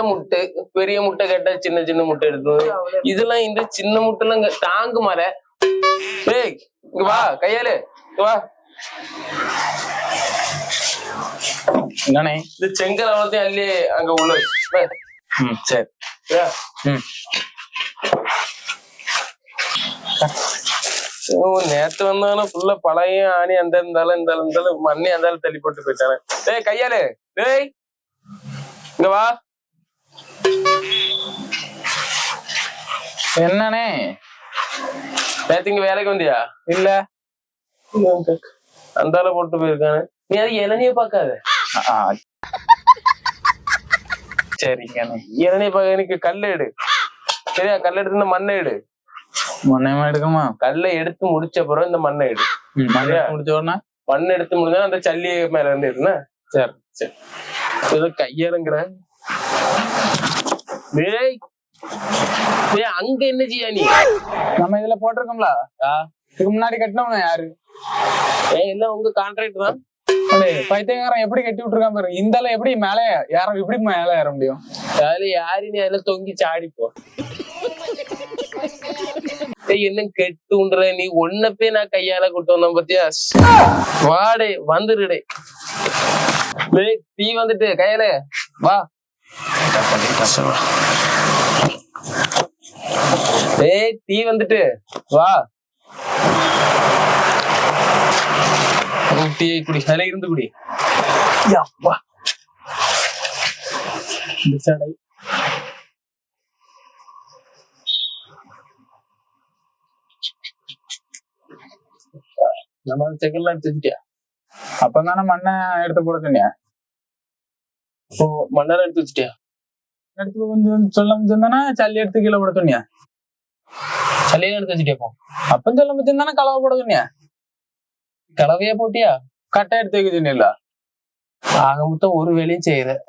முட்டை பெரிய முட்டை கேட்டா சின்ன சின்ன முட்டை எடுக்கணும். இதெல்லாம் இந்த சின்ன முட்டை எல்லாம் தாங்கு மாற. ஏய் இங்க வா கையாலு வா. என்னண்ணே இந்த செங்கல் அவ்வளோத்தையும் அள்ளி அங்க உள்ள சரி. நேத்து வந்தாலும் ஃபுல்லா பழைய ஆணி அந்த இருந்தாலும் மண்ணி இருந்தாலும் தள்ளி போட்டு போயிட்டானே. டேய் கையாலு டேய் இங்க வா. என்னண்ணே நேத்து இங்க வேலைக்கு வந்தியா? இல்ல அந்தால போட்டு போயிருக்கானே. நீ அது இளநிய பாக்காத. சரிங்கண்ணே. இளநிய பாக்க எனக்கு கல்ல எடு. சரியா? கல்ல எடுத்து இந்த மண்ணை எடு. மண்ணயமா எடுக்குமா? கல்லை எடுத்து முடிச்ச பிறகு இந்த மண்ணை எடு. முடிச்ச உடனே மண் எடுத்து முடிஞ்சா அந்த சல்லி மேல இருந்து எடுனா. சரி சரி. ஏதோ கையாளுங்கிற. டேய் அங்க என்ன செய்யா நீ? நம்ம இதுல போட்டிருக்கோம்ல, இதுக்கு முன்னாடி கட்டினவன யாரு? எல்லாம் உங்க கான்ட்ராக்ட் தான். பைத்தியக்காரன் எப்படி கட்டி விட்டுருக்கான் பாரு. இந்த எப்படி மேல ஏற, எப்படி மேல ஏற முடியும்? அதுல யாரு நீ அதுல தொங்கி சாடிப்போ. என்ன கெட்டு உண்டுற நீ ஒன்னப்பே நான் கையால கூட்டு வந்தோம் பத்தியா? வாடே வந்துருடே. டீ வந்துட்டு கையால வா. ஏய் டீ வந்துட்டு வா. டீ குடி, அதுல இருந்து குடி. வா நம்ம செகண்ட்லாம் எடுத்துட்டியா? அப்பதானே மண்ணை எடுத்து போட சொன்னியா? மண்ணெல்லாம் எடுத்து வச்சுட்டியா? எடுத்து கொஞ்சம் சொல்ல முடிச்சிருந்தானே சல்லி எடுத்து கீழே போட சொன்னியா? சல்லியெல்லாம் எடுத்து வச்சுட்டியா? அப்பன்னு சொல்ல முடிச்சிருந்தானே கலவை போட சொன்னியா? கலவையா போட்டியா? கட்டை எடுத்து வைக்க சொன்னியா? ஆக மொத்தம் ஒரு வேலையும் செய்யற.